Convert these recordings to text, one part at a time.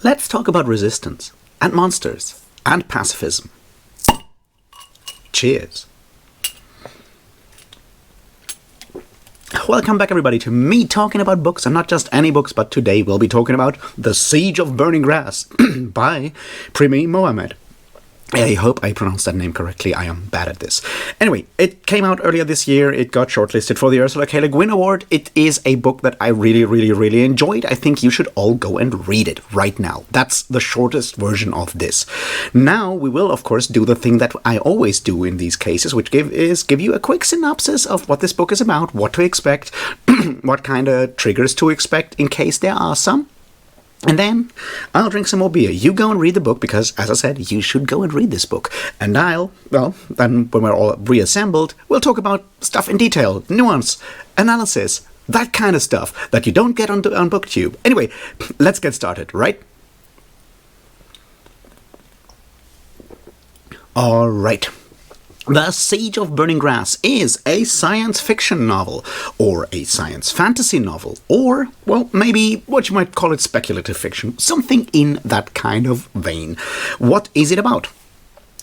Let's talk about resistance, and monsters, and pacifism. Cheers. Welcome back, everybody, to me talking about books, and not just any books, but today we'll be talking about The Siege of Burning Grass by Premee Mohamed. I hope I pronounced that name correctly. I am bad at this. Anyway, it came out earlier this year. It got shortlisted for the Ursula K. Le Guin Award. It is a book that I really enjoyed. I think you should all go and read it right now. That's the shortest version of this. Now, we will, of course, do the thing that I always do in these cases, which give you a quick synopsis of what this book is about, what to expect, what kind of triggers to expect in case there are some. And then I'll drink some more beer. You go and read the book because, as I said, you should go and read this book. And then when we're all reassembled, we'll talk about stuff in detail, nuance, analysis, that kind of stuff that you don't get on booktube. Anyway, let's get started, right? All right. The Siege of Burning Grass is a science fiction novel, or a science fantasy novel, or, well, maybe what you might call it speculative fiction, something in that kind of vein. What is it about?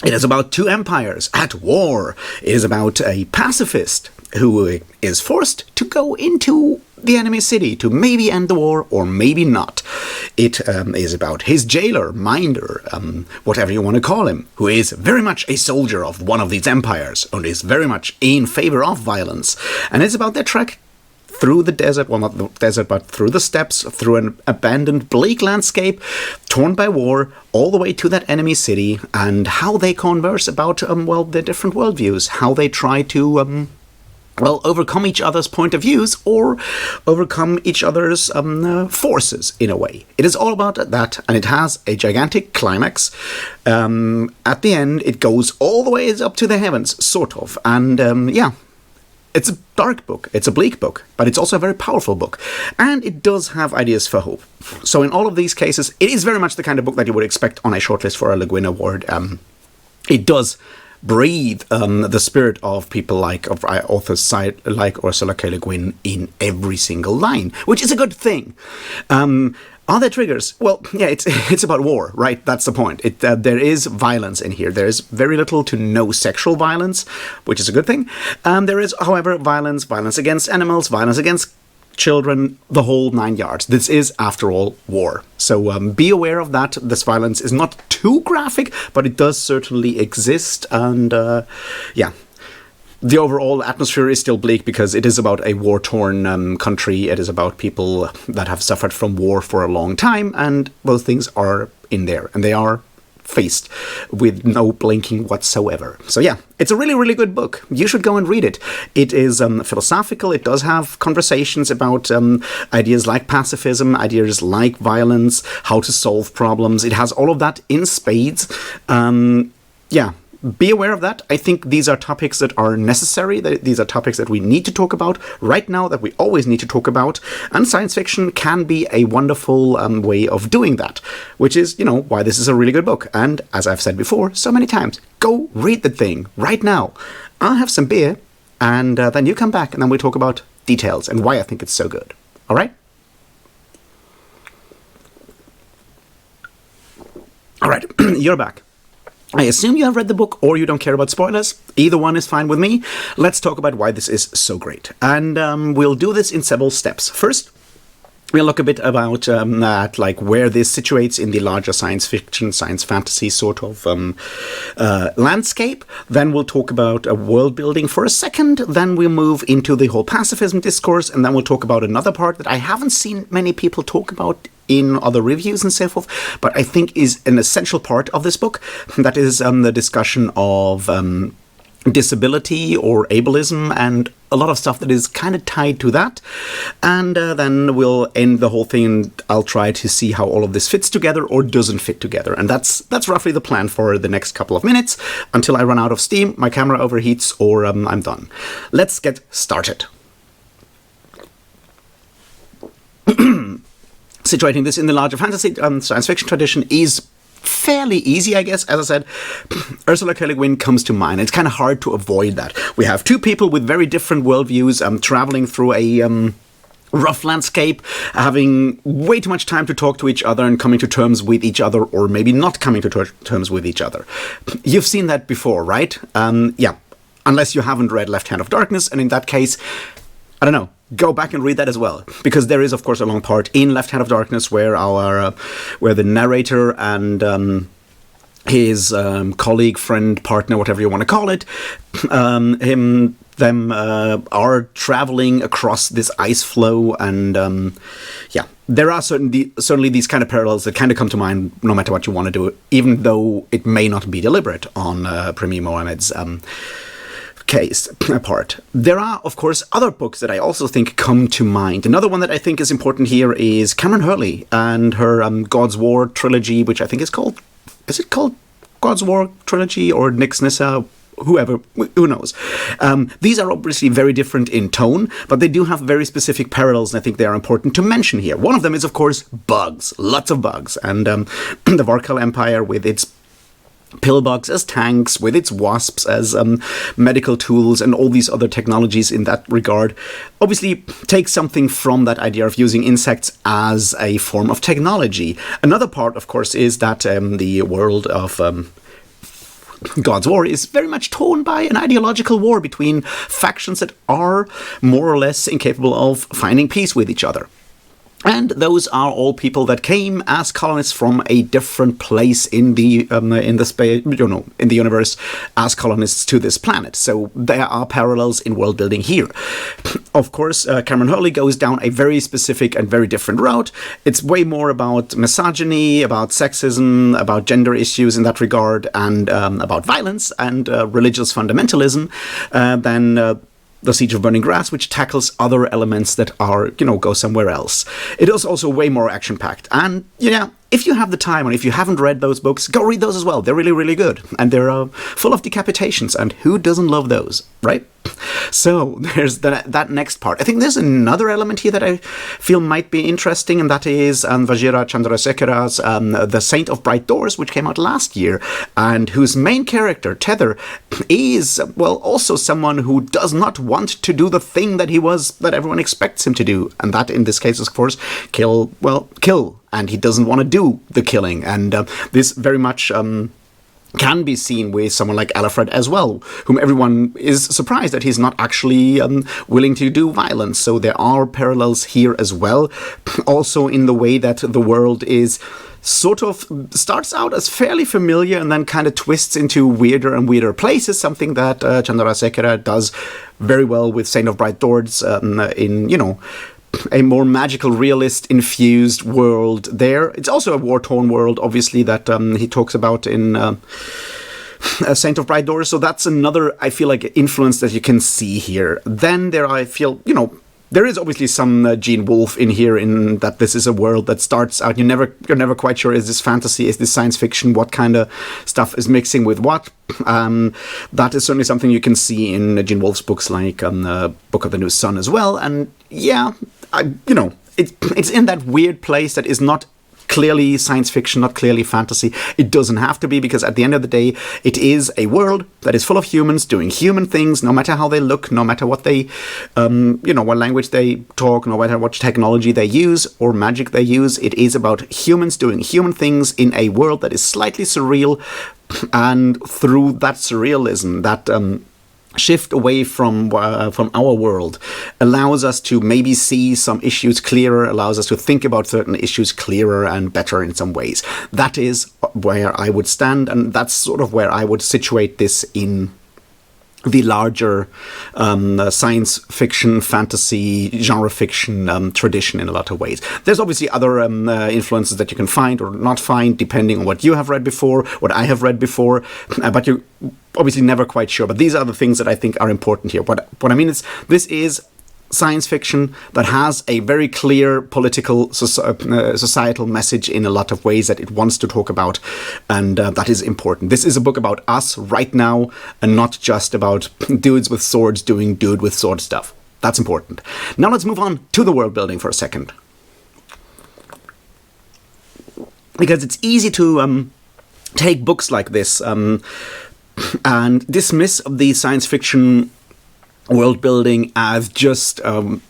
It is about two empires at war. It is about a pacifist who is forced to go into the enemy city to maybe end the war or maybe not. It is about his jailer, minder, whatever you want to call him, who is very much a soldier of one of these empires and is very much in favor of violence. And it's about their trek through the desert, well, not the desert, but through the steppes, through an abandoned, bleak landscape, torn by war, all the way to that enemy city, and how they converse about, their different worldviews, how they try to, overcome each other's point of views or overcome each other's forces, in a way. It is all about that, and it has a gigantic climax. At the end, it goes all the way up to the heavens, sort of, and, it's a dark book, it's a bleak book, but it's also a very powerful book. And it does have ideas for hope. So in all of these cases, it is very much the kind of book that you would expect on a shortlist for a Le Guin Award. It does breathe the spirit of people of authors like Ursula K. Le Guin in every single line, which is a good thing. Are there triggers? Well, yeah, it's about war, right? That's the point. There is violence in here. There is very little to no sexual violence, which is a good thing. There is, however, violence against animals, violence against children, the whole 9 yards. This is, after all, war. So be aware of that. This violence is not too graphic, but it does certainly exist. And the overall atmosphere is still bleak because it is about a war-torn country. It is about people that have suffered from war for a long time, and those things are in there, and they are faced with no blinking whatsoever. So yeah, it's a really good book. You should go and read it. It is philosophical. It does have conversations about ideas like pacifism, ideas like violence, how to solve problems. It has all of that in spades. Be aware of that. I think these are topics that are necessary. These are topics that we need to talk about right now, that we always need to talk about. And science fiction can be a wonderful way of doing that, which is, why this is a really good book. And as I've said before so many times, go read the thing right now. I'll have some beer, and then you come back, and then we talk about details and why I think it's so good. All right? All right, you're back. I assume you have read the book or you don't care about spoilers. Either one is fine with me. Let's talk about why this is so great. And we'll do this in several steps. First, we'll look a bit about where this situates in the larger science fiction, science fantasy sort of landscape. Then we'll talk about world building for a second. Then we'll move into the whole pacifism discourse. And then we'll talk about another part that I haven't seen many people talk about in other reviews and so forth, but I think is an essential part of this book. That is the discussion of disability or ableism and a lot of stuff that is kind of tied to that. And then we'll end the whole thing, and I'll try to see how all of this fits together or doesn't fit together. And that's roughly the plan for the next couple of minutes until I run out of steam, my camera overheats, or I'm done. Let's get started. Situating this in the larger fantasy science fiction tradition is fairly easy, I guess. As I said, Ursula K. Le Guin comes to mind. It's kind of hard to avoid that. We have two people with very different worldviews traveling through a rough landscape, having way too much time to talk to each other and coming to terms with each other, or maybe not coming to terms with each other. You've seen that before, right? Yeah, unless you haven't read Left Hand of Darkness, and in that case, I don't know, go back and read that as well, because there is, of course, a long part in Left Hand of Darkness where where the narrator and his colleague, friend, partner, whatever you want to call it, them are traveling across this ice flow, and yeah, there are certainly these kind of parallels that kind of come to mind no matter what you want to do, even though it may not be deliberate on Premee Mohamed's case part. There are, of course, other books that I also think come to mind. Another one that I think is important here is Cameron Hurley and her God's War trilogy, which I think is it called God's War trilogy or Nix Nissa? Whoever, who knows. These are obviously very different in tone, but they do have very specific parallels, and I think they are important to mention here. One of them is, of course, bugs. Lots of bugs. And the Varkal Empire with its pillbugs as tanks, with its wasps as medical tools, and all these other technologies in that regard, obviously take something from that idea of using insects as a form of technology. Another part, of course, is that the world of God's War is very much torn by an ideological war between factions that are more or less incapable of finding peace with each other. And those are all people that came as colonists from a different place in the space, in the universe, as colonists to this planet. So there are parallels in world building here. Of course, Cameron Hurley goes down a very specific and very different route. It's way more about misogyny, about sexism, about gender issues in that regard, and about violence and religious fundamentalism than The Siege of Burning Grass, which tackles other elements that are, go somewhere else. It is also way more action-packed. And, if you have the time, and if you haven't read those books, go read those as well. They're really, really good. And they're full of decapitations. And who doesn't love those, right? So there's that next part. I think there's another element here that I feel might be interesting, and that is Vajira Chandrasekhara's The Saint of Bright Doors, which came out last year, and whose main character, Tether, is, also someone who does not want to do the thing that everyone expects him to do. And that, in this case, of course, kill. And he doesn't want to do the killing. And this very much can be seen with someone like Alfred as well, whom everyone is surprised that he's not actually willing to do violence. So there are parallels here as well. Also in the way that the world is sort of starts out as fairly familiar and then kind of twists into weirder and weirder places, something that Chandrasekhara does very well with Saint of Bright Doors in, a more magical, realist-infused world there. It's also a war-torn world, obviously, that he talks about in Saint of Bright Doors. So that's another, I feel like, influence that you can see here. Then there, I feel, there is obviously some Gene Wolfe in here, in that this is a world that starts out, you're never quite sure, is this fantasy, is this science fiction, what kind of stuff is mixing with what. That is certainly something you can see in Gene Wolfe's books, like Book of the New Sun as well. And yeah, it's in that weird place that is not clearly science fiction, not clearly fantasy. It doesn't have to be, because at the end of the day, it is a world that is full of humans doing human things, no matter how they look, no matter what they, what language they talk, no matter what technology they use or magic they use. It is about humans doing human things in a world that is slightly surreal, and through that surrealism, that shift away from our world allows us to maybe see some issues clearer, allows us to think about certain issues clearer and better in some ways. That is where I would stand, and that's sort of where I would situate this in the larger science fiction, fantasy, genre fiction tradition in a lot of ways. There's obviously other influences that you can find or not find, depending on what you have read before, what I have read before, but you're obviously never quite sure. But these are the things that I think are important here. What I mean is, this is science fiction that has a very clear political, societal message in a lot of ways that it wants to talk about, and that is important. This is a book about us right now, and not just about dudes with swords doing dude with sword stuff. That's important. Now let's move on to the world building for a second, because it's easy to take books like this and dismiss the science fiction world building as just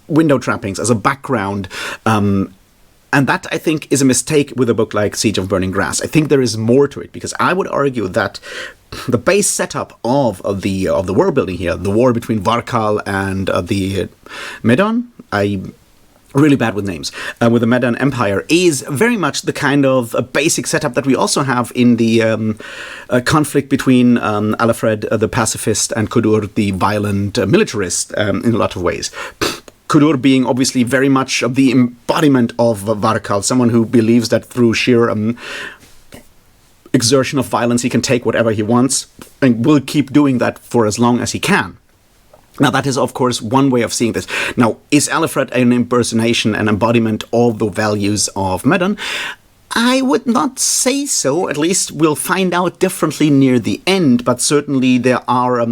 window trappings, as a background. And that, I think, is a mistake with a book like Siege of Burning Grass. I think there is more to it, because I would argue that the base setup of the world building here, the war between Varkal and the Medon, really bad with names, with the Medan Empire, is very much the kind of basic setup that we also have in the conflict between Alfred the pacifist and Kudur the violent militarist in a lot of ways. Kudur being obviously very much the embodiment of Varkal, someone who believes that through sheer exertion of violence he can take whatever he wants and will keep doing that for as long as he can. Now, that is, of course, one way of seeing this. Now, is Alfred an impersonation, an embodiment of the values of Medon? I would not say so. At least we'll find out differently near the end. But certainly there are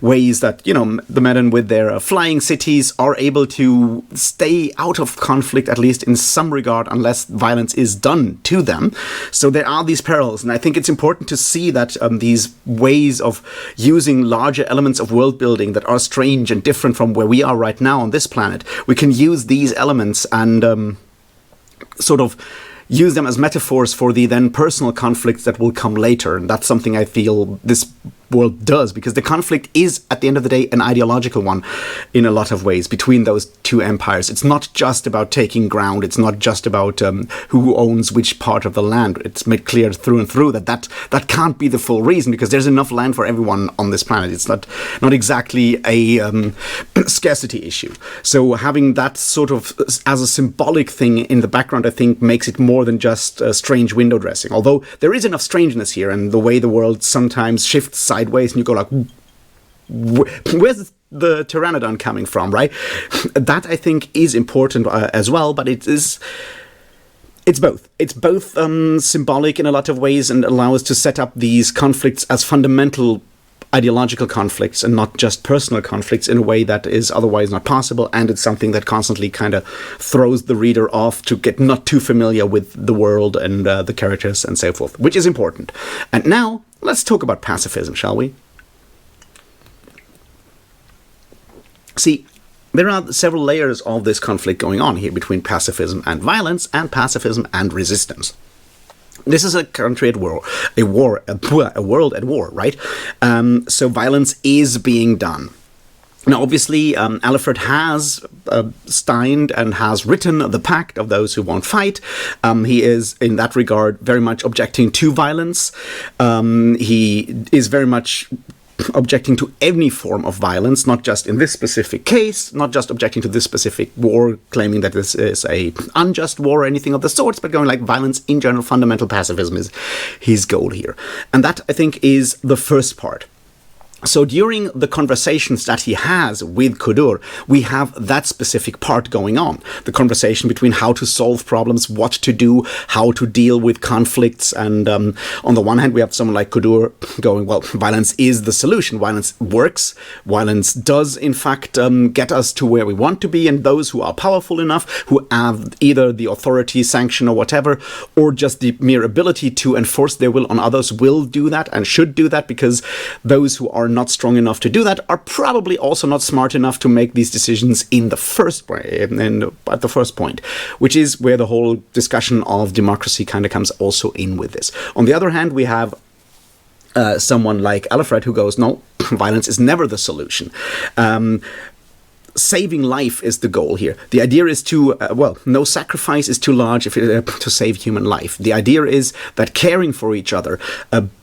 ways that, the Medon with their flying cities are able to stay out of conflict, at least in some regard, unless violence is done to them. So there are these parallels. And I think it's important to see that these ways of using larger elements of world building that are strange and different from where we are right now on this planet, we can use these elements and sort of use them as metaphors for the then personal conflicts that will come later. And that's something I feel this world does, because the conflict is, at the end of the day, an ideological one in a lot of ways between those two empires. It's not just about taking ground. It's not just about who owns which part of the land. It's made clear through and through that can't be the full reason, because there's enough land for everyone on this planet. It's not exactly a scarcity issue. So having that sort of as a symbolic thing in the background, I think, makes it more than just strange window dressing. Although there is enough strangeness here, and the way the world sometimes shifts sideways, and you go like, where's the Pteranodon coming from, right? That, I think, is important as well, but it's both. It's both symbolic in a lot of ways and allows to set up these conflicts as fundamental ideological conflicts and not just personal conflicts in a way that is otherwise not possible, and it's something that constantly kind of throws the reader off to get not too familiar with the world and the characters and so forth, which is important. And now, let's talk about pacifism, shall we? See, there are several layers of this conflict going on here between pacifism and violence and pacifism and resistance. This is a country at war, a world at war, right? So violence is being done. Now, obviously, Alfred has signed and has written the Pact of Those Who Won't Fight. He is, in that regard, very much objecting to violence. He is very much objecting to any form of violence, not just in this specific case, not just objecting to this specific war, claiming that this is a unjust war or anything of the sorts, but going like violence in general. Fundamental pacifism is his goal here. And that, I think, is the first part. So during the conversations that he has with Kudur, we have that specific part going on. The conversation between how to solve problems, what to do, how to deal with conflicts. And on the one hand, we have someone like Kudur going, well, violence is the solution. Violence works. Violence does, in fact, get us to where we want to be. And those who are powerful enough, who have either the authority, sanction, or whatever, or just the mere ability to enforce their will on others, will do that and should do that, because those who are not strong enough to do that are probably also not smart enough to make these decisions in the first way, and at the first point, which is where the whole discussion of democracy kind of comes also in with this. On the other hand, we have someone like Alfred who goes, no, violence is never the solution. Saving life is the goal here. The idea is to, no sacrifice is too large to save human life. The idea is that caring for each other,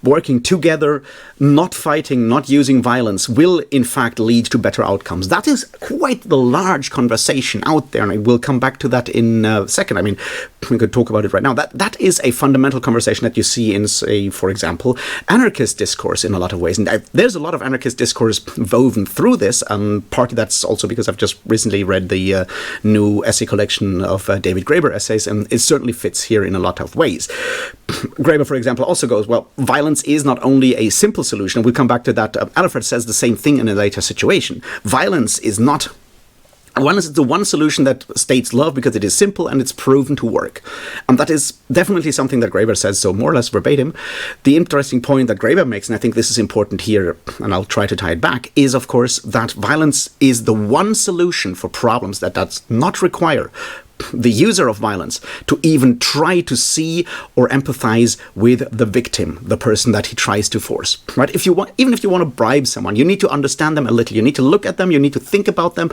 working together, not fighting, not using violence, will in fact lead to better outcomes. That is quite the large conversation out there, and I will come back to that in a second. I mean, we could talk about it right now. That is a fundamental conversation that you see in, say, for example, anarchist discourse in a lot of ways. And there's a lot of anarchist discourse woven through this, partly that's also because I've just recently read the new essay collection of David Graeber essays, and it certainly fits here in a lot of ways. Graeber, for example, also goes, well, violence is not only a simple solution, and we'll come back to that. Alfred says the same thing in a later situation. Violence is not Violence is the one solution that states love because it is simple and it's proven to work. And that is definitely something that Graeber says, so more or less verbatim. The interesting point that Graeber makes, and I think this is important here, and I'll try to tie it back, is of course that violence is the one solution for problems that does not require the user of violence to even try to see or empathize with the victim, the person that he tries to force. Right? Even if you want to bribe someone, you need to understand them a little. You need to look at them. You need to think about them,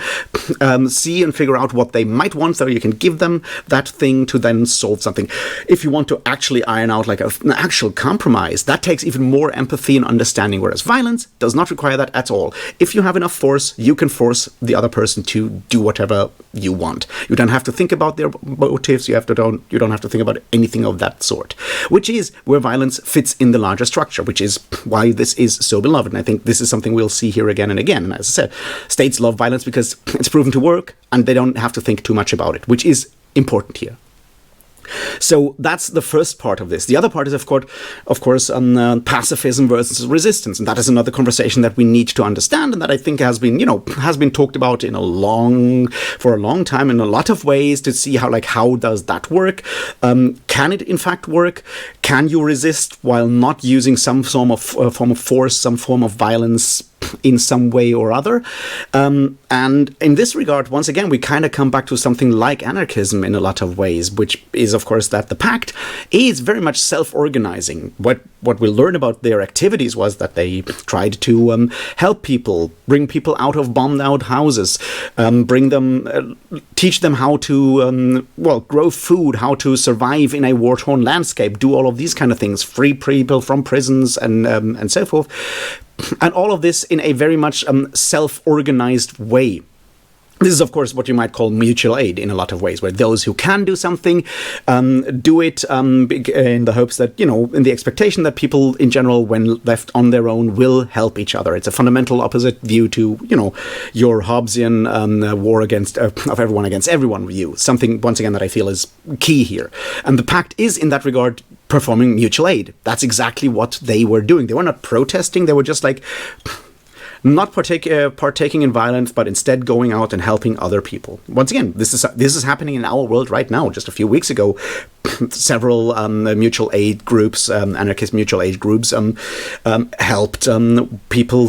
see and figure out what they might want, so you can give them that thing to then solve something. If you want to actually iron out like an actual compromise, that takes even more empathy and understanding. Whereas violence does not require that at all. If you have enough force, you can force the other person to do whatever you want. You don't have to think about their motives. You don't have to think about anything of that sort, which is where violence fits in the larger structure, which is why this is so beloved. And I think this is something we'll see here again and again. And as I said, states love violence because it's proven to work and they don't have to think too much about it, which is important here. So that's the first part of this. The other part is, of course, pacifism versus resistance, and that is another conversation that we need to understand, and that I think has been talked about for a long time in a lot of ways to see how does that work? Can it in fact work? Can you resist while not using some form of force, some form of violence in some way or other? And in this regard, once again, we kind of come back to something like anarchism in a lot of ways, which is, of course, that the pact is very much self-organizing. What we learned about their activities was that they tried to help people, bring people out of bombed-out houses, teach them how to, grow food, how to survive in a war-torn landscape, do all of these kind of things, free people from prisons and so forth. And all of this in a very much self-organized way. This is, of course, what you might call mutual aid in a lot of ways, where those who can do something do it in the hopes that, in the expectation that people in general, when left on their own, will help each other. It's a fundamental opposite view to, your Hobbesian war of everyone against everyone view. Something, once again, that I feel is key here. And the pact is, in that regard, performing mutual aid. That's exactly what they were doing. They were not protesting. They were just not partaking in violence, but instead going out and helping other people. Once again, this is happening in our world right now. Just a few weeks ago, several mutual aid groups, anarchist mutual aid groups, helped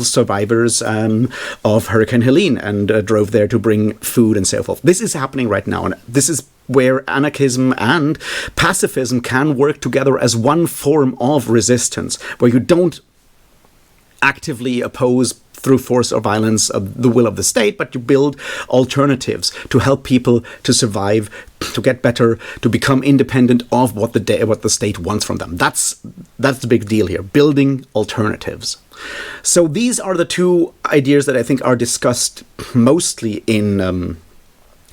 survivors of Hurricane Helene and drove there to bring food and so forth. This is happening right now, and this is where anarchism and pacifism can work together as one form of resistance, where you don't actively oppose through force or violence the will of the state, but you build alternatives to help people to survive, to get better, to become independent of what the state wants from them. That's the big deal here, building alternatives. So these are the two ideas that I think are discussed mostly in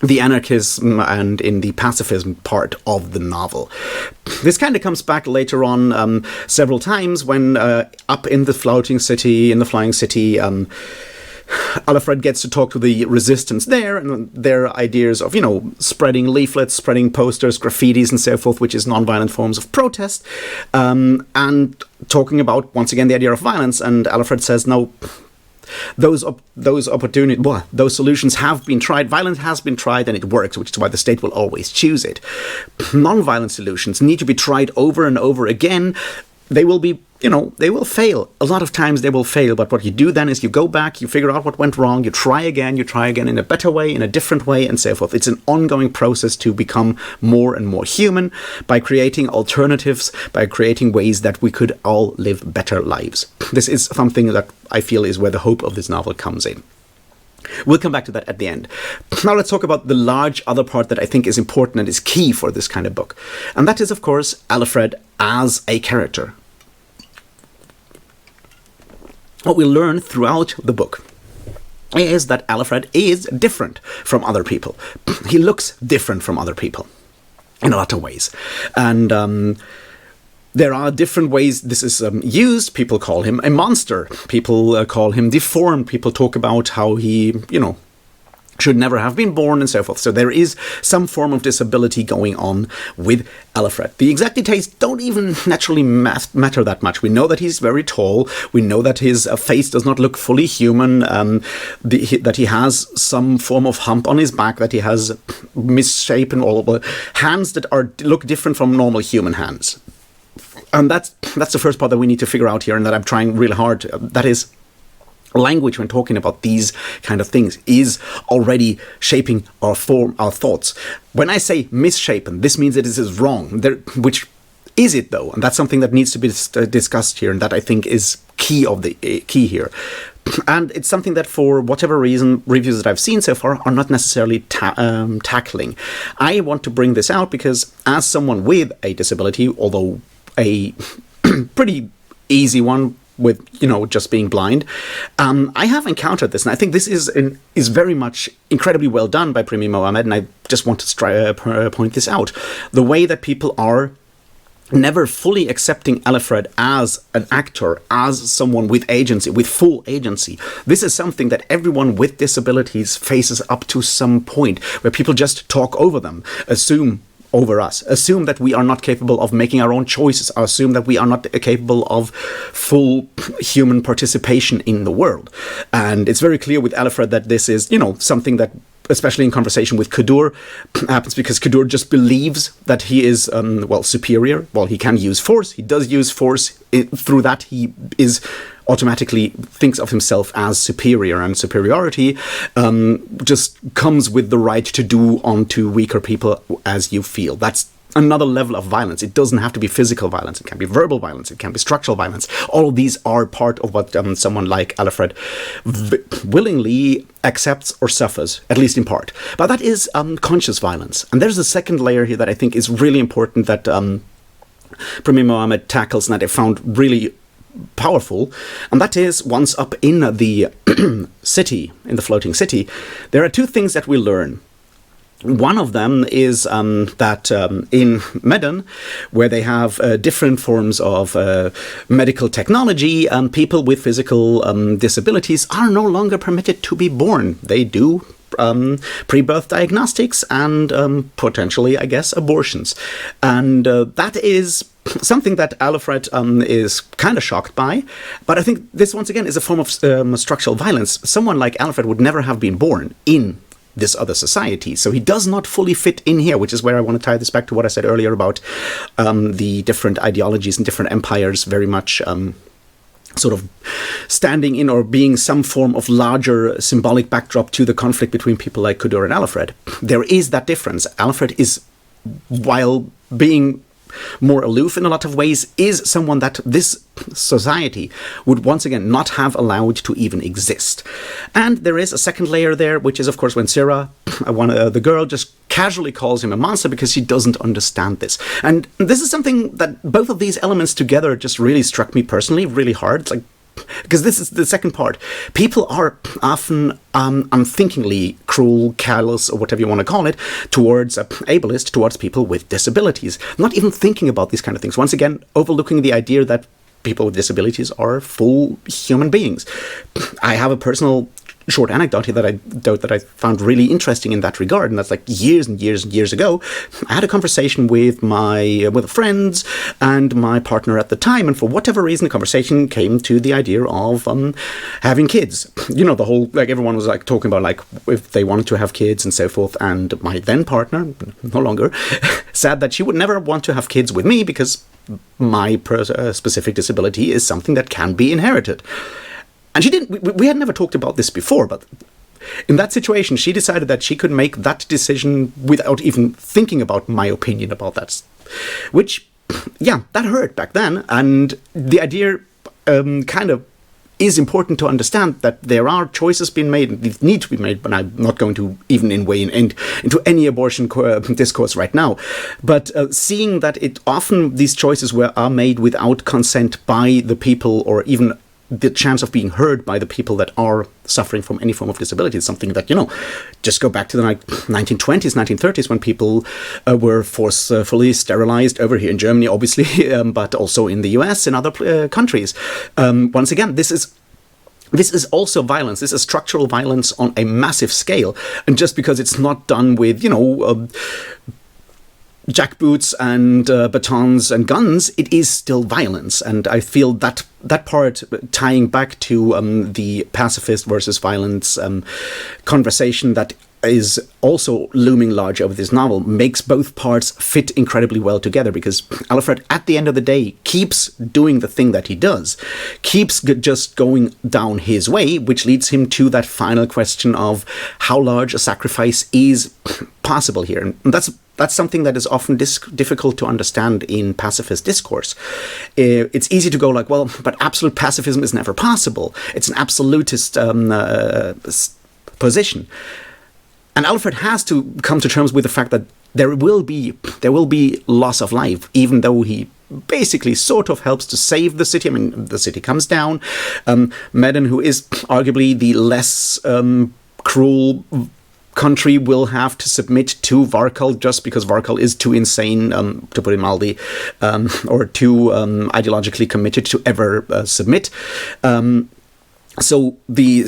the anarchism and in the pacifism part of the novel. This kind of comes back later on several times when up in the flying city, Alfred gets to talk to the resistance there, and their ideas of, spreading leaflets, spreading posters, graffitis and so forth, which is non-violent forms of protest, and talking about, once again, the idea of violence. And Alfred says, no, those solutions have been tried. Violence has been tried and it works, which is why the state will always choose it. Non-violent solutions need to be tried over and over again. They will be, they will fail. A lot of times they will fail, but what you do then is you go back, you figure out what went wrong, you try again in a better way, in a different way, and so forth. It's an ongoing process to become more and more human by creating alternatives, by creating ways that we could all live better lives. This is something that I feel is where the hope of this novel comes in. We'll come back to that at the end. Now let's talk about the large other part that I think is important and is key for this kind of book. And that is, of course, Alfred as a character. What we learn throughout the book is that Alfred is different from other people. He looks different from other people in a lot of ways. And there are different ways this is used. People call him a monster. People call him deformed. People talk about how he, should never have been born, and so forth. So there is some form of disability going on with Alfred. The exact details don't even naturally matter that much. We know that he's very tall. We know that his face does not look fully human, that he has some form of hump on his back, that he has misshapen or hands that look different from normal human hands. And that's the first part that we need to figure out here, and that I'm trying really hard. That is, language, when talking about these kind of things, is already shaping our thoughts. When I say misshapen, this means that this is wrong. Which is it, though? And that's something that needs to be discussed here, and that I think is key here. And it's something that, for whatever reason, reviews that I've seen so far are not necessarily tackling. I want to bring this out because, as someone with a disability, although a pretty easy one, with just being blind, I have encountered this, and I think this is very much incredibly well done by Premee Mohamed, and I just want to point this out. The way that people are never fully accepting Alfred as an actor, as someone with agency, with full agency. This is something that everyone with disabilities faces up to some point, where people just talk over them, assume that we are not capable of making our own choices, assume that we are not capable of full human participation in the world. And it's very clear with Alfred that this is, something that, especially in conversation with Kadur, happens because Kadur just believes that he is, superior. Well, he can use force. He does use force. Through that, he is automatically thinks of himself as superior, and superiority just comes with the right to do onto weaker people as you feel. That's another level of violence. It doesn't have to be physical violence. It can be verbal violence. It can be structural violence. All of these are part of what someone like Alfred willingly accepts or suffers, at least in part. But that is conscious violence. And there's a second layer here that I think is really important that Premee Mohamed tackles, and that I found really powerful, and that is, once up in the city, in the floating city, there are two things that we learn. One of them is that in Medan, where they have different forms of medical technology, people with physical disabilities are no longer permitted to be born. They do pre-birth diagnostics and potentially, I guess, abortions. And that is something that Alfred is kind of shocked by. But I think this, once again, is a form of structural violence. Someone like Alfred would never have been born in this other society, so he does not fully fit in here, which is where I want to tie this back to what I said earlier about the different ideologies and different empires very much sort of standing in or being some form of larger symbolic backdrop to the conflict between people like Kadur and Alfred. There is that difference. Alfred is, while being more aloof in a lot of ways, is someone that this society would once again not have allowed to even exist. And there is a second layer there, which is, of course, when Sarah, the girl, just casually calls him a monster because she doesn't understand this. And this is something that both of these elements together just really struck me personally really hard. It's like, because this is the second part. People are often unthinkingly cruel, callous, or whatever you want to call it, towards ableist, towards people with disabilities. Not even thinking about these kind of things. Once again, overlooking the idea that people with disabilities are full human beings. I have a personal short anecdote here that I found really interesting in that regard, and that's like years and years and years ago. I had a conversation with with friends and my partner at the time, and for whatever reason, the conversation came to the idea of having kids. The whole, like, everyone was like talking about like if they wanted to have kids and so forth, and my then partner, no longer, said that she would never want to have kids with me because my specific disability is something that can be inherited. And she didn't, we had never talked about this before, but in that situation, she decided that she could make that decision without even thinking about my opinion about that. Which, yeah, that hurt back then. And the idea kind of is important to understand that there are choices being made, and these need to be made, but I'm not going to even into any abortion discourse right now. But seeing that these choices are made without consent by the people, or even the chance of being heard by the people that are suffering from any form of disability, is something that, just go back to the 1920s, 1930s, when people were forcefully sterilized over here in Germany, obviously, but also in the US and other countries. Once again, this is this is also violence. This is structural violence on a massive scale. And just because it's not done with, jackboots and batons and guns, it is still violence. And I feel that that part, tying back to the pacifist versus violence conversation that is also looming large over this novel, makes both parts fit incredibly well together, because Alfred, at the end of the day, keeps doing the thing that he does, keeps just going down his way, which leads him to that final question of how large a sacrifice is possible here. And that's something that is often difficult to understand in pacifist discourse. It's easy to go like, well, but absolute pacifism is never possible. It's an absolutist position. And Alfred has to come to terms with the fact that there will be loss of life, even though he basically sort of helps to save the city. I mean, the city comes down. Medan, who is arguably the less cruel country, will have to submit to Varkal just because Varkal is too insane, to put it mildly, or too ideologically committed to ever submit. So the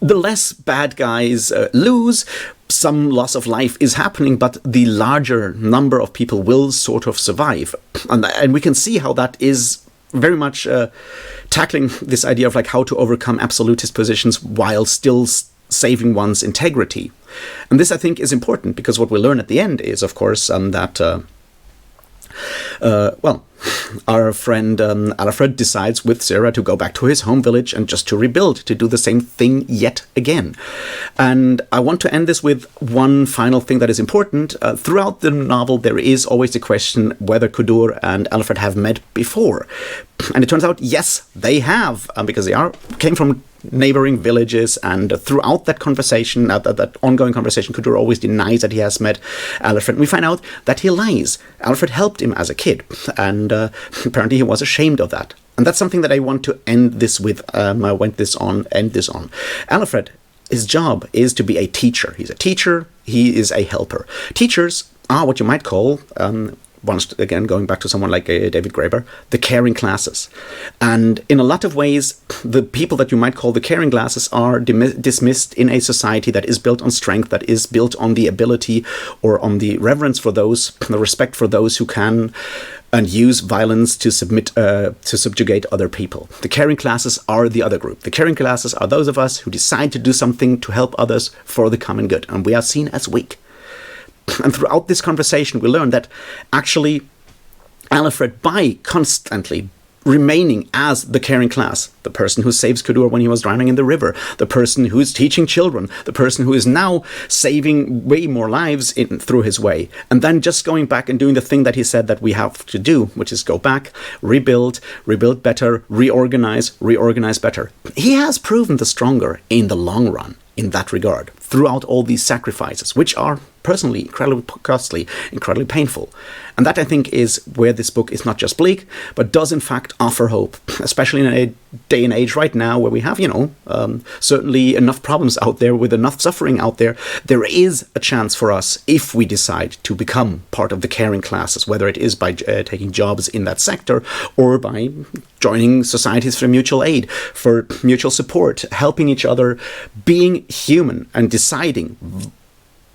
less bad guys lose. Some loss of life is happening, but the larger number of people will sort of survive. And we can see how that is very much tackling this idea of like how to overcome absolutist positions while still saving one's integrity. And this, I think, is important, because what we learn at the end is, of course, that our friend Alfred decides with Sarah to go back to his home village and just to rebuild, to do the same thing yet again. And I want to end this with one final thing that is important. Throughout the novel, there is always the question whether Kudur and Alfred have met before. And it turns out, yes, they have, because they came from neighboring villages, and throughout that conversation, that ongoing conversation, Kudur always denies that he has met Alfred. And we find out that he lies. Alfred helped him as a kid, and apparently he was ashamed of that. And that's something that I want to end this with. End this on. Alfred, his job is to be a teacher. He's a teacher. He is a helper. Teachers are what you might call, once again going back to someone like David Graeber, the caring classes. And in a lot of ways, the people that you might call the caring classes are dismissed in a society that is built on strength, that is built on the ability or on the reverence for those, the respect for those who can and use violence to subjugate other people. The caring classes are the other group. The caring classes are those of us who decide to do something to help others for the common good. And we are seen as weak. And throughout this conversation, we learn that actually Alfred, by constantly remaining as the caring class, the person who saves Kudur when he was drowning in the river, the person who is teaching children, the person who is now saving way more lives through his way, and then just going back and doing the thing that he said that we have to do, which is go back, rebuild better, reorganize better. He has proven the stronger in the long run in that regard, throughout all these sacrifices, which are personally incredibly costly, incredibly painful. And that, I think, is where this book is not just bleak, but does in fact offer hope, especially in a day and age right now where we have, certainly enough problems out there, with enough suffering out there. There is a chance for us if we decide to become part of the caring classes, whether it is by taking jobs in that sector or by joining societies for mutual aid, for mutual support, helping each other, being human and deciding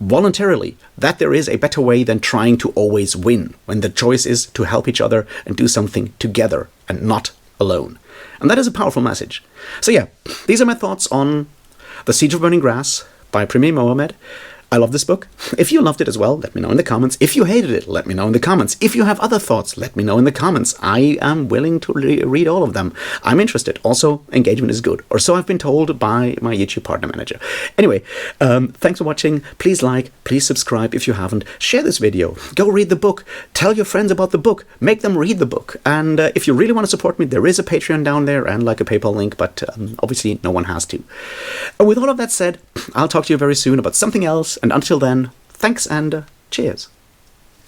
voluntarily that there is a better way than trying to always win, when the choice is to help each other and do something together and not alone. And that is a powerful message. So yeah, these are my thoughts on The Siege of Burning Grass by Premee Mohamed. I love this book. If you loved it as well, let me know in the comments. If you hated it, let me know in the comments. If you have other thoughts, let me know in the comments. I am willing to read all of them. I'm interested. Also, engagement is good. Or so I've been told by my YouTube partner manager. Anyway, thanks for watching. Please like, please subscribe if you haven't. Share this video. Go read the book. Tell your friends about the book. Make them read the book. And if you really want to support me, there is a Patreon down there and like a PayPal link, but obviously no one has to. And with all of that said, I'll talk to you very soon about something else. And until then, thanks and cheers.